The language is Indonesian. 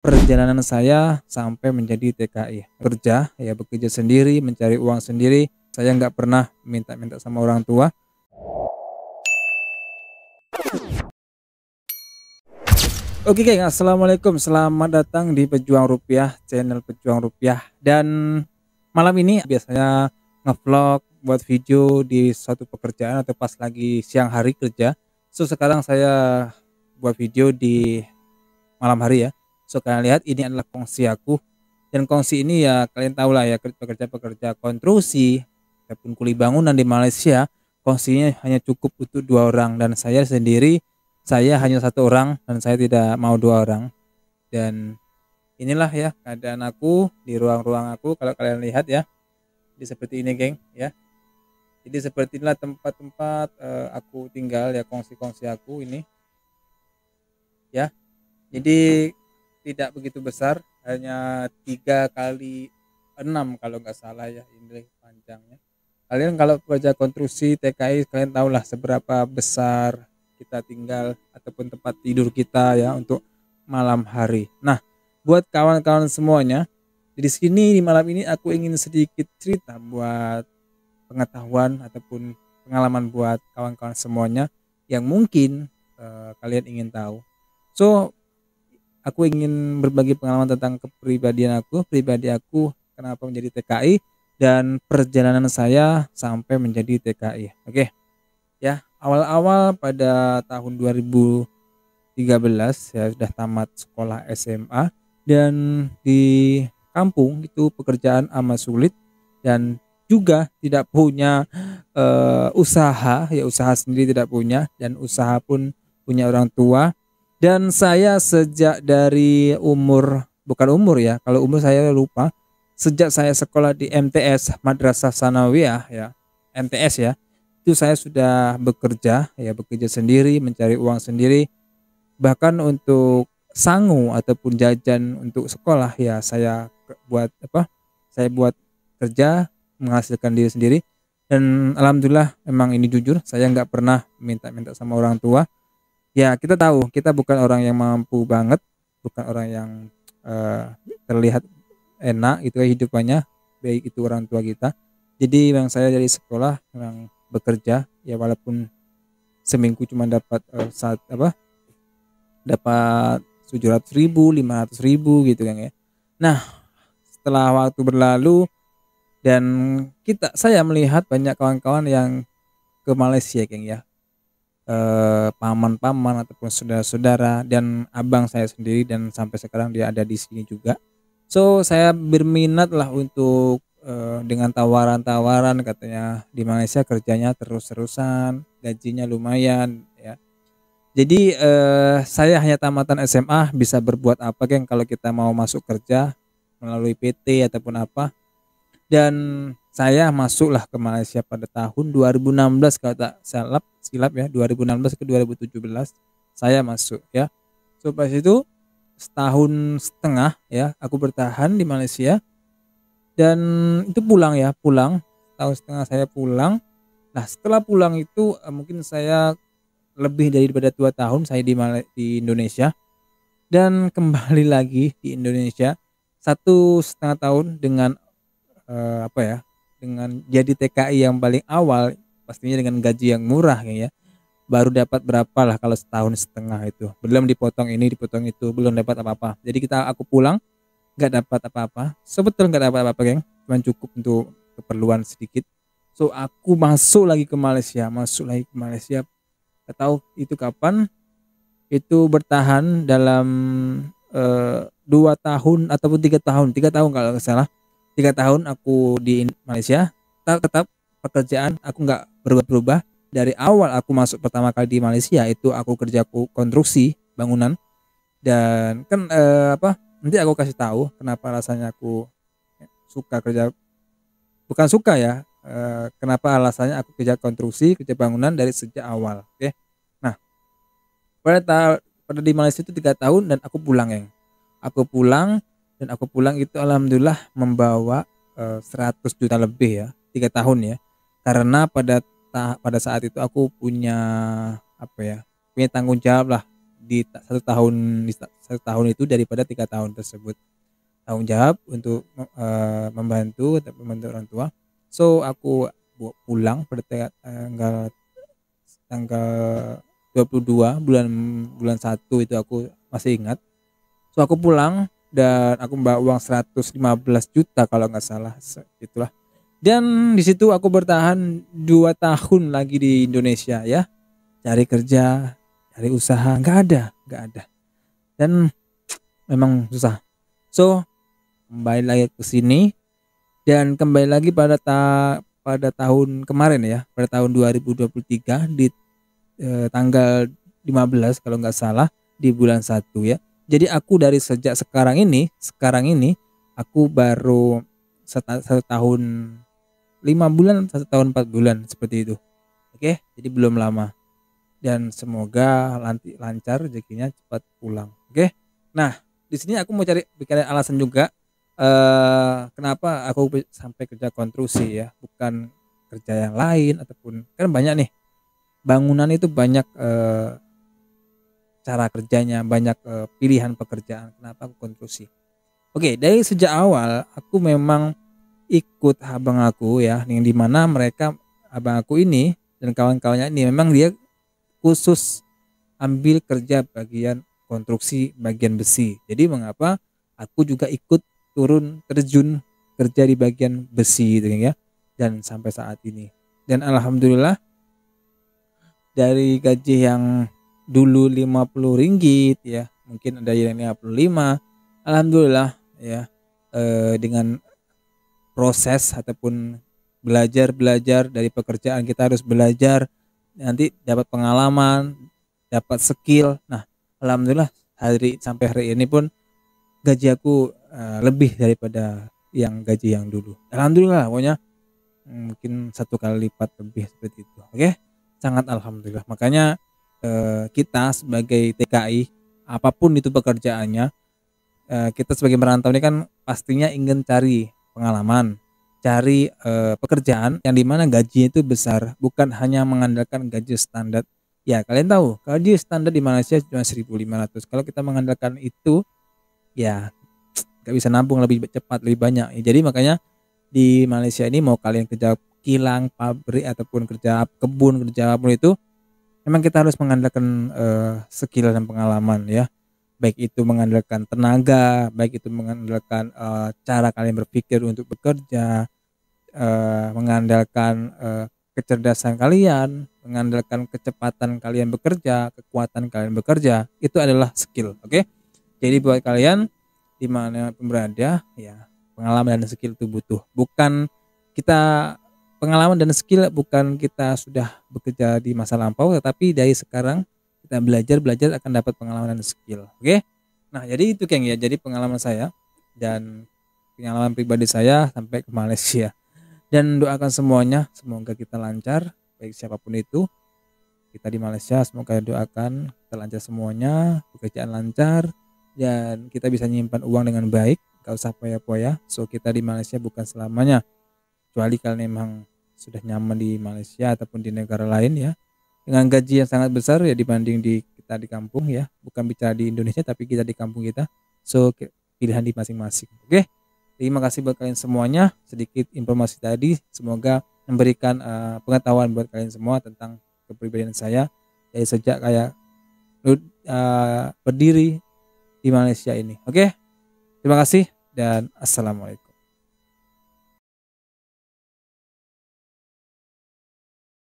perjalanan saya sampai menjadi TKI. Kerja, ya bekerja sendiri, mencari uang sendiri. Saya nggak pernah minta-minta sama orang tua. Oke geng, assalamualaikum. Selamat datang di Pejuang Rupiah, channel Pejuang Rupiah. Dan malam ini biasanya ngevlog, buat video di suatu pekerjaan atau pas lagi siang hari kerja. So sekarang saya buat video di malam hari ya. So kalian lihat ini adalah kongsi aku, dan kongsi ini ya kalian tahu lah ya, pekerja-pekerja konstruksi ataupun kuli bangunan di Malaysia, kongsinya hanya cukup untuk 2 orang, dan saya sendiri saya hanya 1 orang dan saya tidak mau 2 orang. Dan inilah ya keadaan aku di ruang-ruang aku, kalau kalian lihat ya, jadi seperti ini geng ya. Jadi seperti inilah tempat-tempat aku tinggal ya, kongsi-kongsi aku ini ya. Jadi tidak begitu besar, hanya 3 kali 6 kalau nggak salah ya ini panjangnya. Kalian kalau pekerja konstruksi TKI, kalian tahulah seberapa besar kita tinggal ataupun tempat tidur kita ya untuk malam hari. Nah, buat kawan-kawan semuanya, di sini di malam ini aku ingin sedikit cerita buat pengetahuan ataupun pengalaman buat kawan-kawan semuanya yang mungkin kalian ingin tahu. So aku ingin berbagi pengalaman tentang pribadi aku kenapa menjadi TKI dan perjalanan saya sampai menjadi TKI. Oke. Ya, awal-awal pada tahun 2013 ya sudah tamat sekolah SMA, dan di kampung itu pekerjaan amat sulit dan juga tidak punya usaha sendiri tidak punya, dan usaha pun punya orang tua. Dan saya sejak dari bukan umur ya, kalau umur saya lupa, sejak saya sekolah di MTS, Madrasah Sanawiyah ya, MTS ya, itu saya sudah bekerja sendiri, mencari uang sendiri. Bahkan untuk sangu ataupun jajan untuk sekolah ya saya buat kerja, menghasilkan diri sendiri. Dan alhamdulillah, memang ini jujur, saya nggak pernah minta-minta sama orang tua. Ya kita tahu kita bukan orang yang mampu banget, bukan orang yang eh, terlihat enak gitu ya hidupannya, baik itu orang tua kita. Jadi memang saya dari sekolah memang bekerja ya, walaupun seminggu cuma dapat dapat 700.000, 500.000 gitu kan ya. Nah, setelah waktu berlalu dan saya melihat banyak kawan-kawan yang ke Malaysia geng ya, paman-paman ataupun saudara-saudara dan abang saya sendiri, dan sampai sekarang dia ada di sini juga. So saya berminat lah untuk dengan tawaran-tawaran, katanya di Malaysia kerjanya terus-terusan, gajinya lumayan ya. Jadi saya hanya tamatan SMA, bisa berbuat apa geng kalau kita mau masuk kerja melalui PT ataupun apa. Dan saya masuklah ke Malaysia pada tahun 2016 kalau tak silap ya, 2016 ke 2017 saya masuk ya. So pas itu setahun setengah ya aku bertahan di Malaysia, dan itu pulang setahun setengah saya pulang. Nah setelah pulang itu mungkin saya lebih daripada 2 tahun saya di Indonesia, dan kembali lagi di Indonesia 1,5 tahun dengan dengan jadi TKI yang paling awal, pastinya dengan gaji yang murah ya. Baru dapat berapa lah kalau setahun setengah itu, belum dipotong ini dipotong itu, belum dapat apa-apa. Jadi aku pulang nggak dapat apa-apa, sebetulnya nggak dapat apa-apa geng, cuma cukup untuk keperluan sedikit. So aku masuk lagi ke Malaysia, nggak tahu itu kapan. Itu bertahan dalam 2 tahun ataupun 3 tahun, 3 tahun kalau nggak salah. 3 tahun aku di Malaysia, tetap pekerjaan aku nggak berubah-berubah. Dari awal aku masuk pertama kali di Malaysia itu aku kerja konstruksi bangunan. Dan kan nanti aku kasih tahu kenapa rasanya aku suka kerja, bukan suka ya, kenapa alasannya aku kerja konstruksi, kerja bangunan dari sejak awal. Oke. Nah pada di Malaysia itu 3 tahun, dan aku pulang ya. Aku pulang itu alhamdulillah membawa 100 juta lebih ya, 3 tahun ya. Karena pada saat itu aku punya punya tanggung jawab lah satu tahun, satu tahun itu daripada 3 tahun tersebut. Tanggung jawab untuk membantu orang tua. So aku pulang pada tanggal 22 bulan bulan 1 itu aku masih ingat. So aku pulang dan aku membawa uang 115 juta kalau nggak salah, itulah. Dan di situ aku bertahan 2 tahun lagi di Indonesia ya. Cari kerja, cari usaha, nggak ada. Dan memang susah. So kembali lagi ke sini dan kembali lagi pada tahun kemarin ya, pada tahun 2023 di tanggal 15 kalau nggak salah, di bulan 1 ya. Jadi aku dari sejak sekarang ini aku baru 1 tahun 5 bulan, 1 tahun 4 bulan seperti itu. Oke, jadi belum lama. Dan semoga nanti lancar rezekinya, cepat pulang. Oke. Nah, di sini aku mau bikin alasan juga kenapa aku sampai kerja konstruksi ya, bukan kerja yang lain ataupun kan banyak nih bangunan itu banyak cara kerjanya, banyak pilihan pekerjaan. Kenapa aku konstruksi? Oke, dari sejak awal aku memang ikut abang aku ya, yang dimana abang aku ini dan kawan-kawannya ini memang dia khusus ambil kerja bagian konstruksi, bagian besi. Jadi mengapa aku juga ikut turun terjun kerja di bagian besi gitu ya, dan sampai saat ini. Dan alhamdulillah dari gaji yang dulu 50 ringgit ya, mungkin ada yang 55, alhamdulillah ya, dengan proses ataupun belajar dari pekerjaan, kita harus belajar, nanti dapat pengalaman, dapat skill. Nah, alhamdulillah sampai hari ini pun gaji aku lebih daripada yang gaji yang dulu. Alhamdulillah, pokoknya mungkin 1 kali lipat lebih seperti itu. Oke, sangat alhamdulillah. Makanya kita sebagai TKI, apapun itu pekerjaannya, kita sebagai merantau ini kan pastinya ingin cari pengalaman, cari pekerjaan yang dimana gajinya itu besar, bukan hanya mengandalkan gaji standar. Ya kalian tahu gaji standar di Malaysia cuma 1.500. Kalau kita mengandalkan itu ya nggak bisa nampung lebih cepat, lebih banyak. Jadi makanya di Malaysia ini mau kalian kerja kilang, pabrik ataupun kerja kebun, kerja apapun itu, memang kita harus mengandalkan skill dan pengalaman ya. Baik itu mengandalkan tenaga, baik itu mengandalkan cara kalian berpikir untuk bekerja, mengandalkan kecerdasan kalian, mengandalkan kecepatan kalian bekerja, kekuatan kalian bekerja, itu adalah skill. Oke. Jadi buat kalian dimana pun berada ya, pengalaman dan skill itu butuh. Bukan kita pengalaman dan skill bukan kita sudah bekerja di masa lampau, tetapi dari sekarang kita belajar akan dapat pengalaman dan skill. Oke. Nah, jadi itu Keng ya. Jadi pengalaman saya dan pengalaman pribadi saya sampai ke Malaysia. Dan doakan semuanya semoga kita lancar, baik siapapun itu. Kita di Malaysia semoga doakan kita lancar semuanya, pekerjaan lancar, dan kita bisa menyimpan uang dengan baik, gak usah poya-poya. So kita di Malaysia bukan selamanya, kecuali kalian memang sudah nyaman di Malaysia ataupun di negara lain ya, dengan gaji yang sangat besar ya dibanding kita di kampung ya, bukan bicara di Indonesia tapi kita di kampung kita. So pilihan di masing-masing. Oke, terima kasih buat kalian semuanya, sedikit informasi tadi semoga memberikan pengetahuan buat kalian semua tentang kepribadian saya dari sejak kayak berdiri di Malaysia ini. Oke, terima kasih dan assalamualaikum.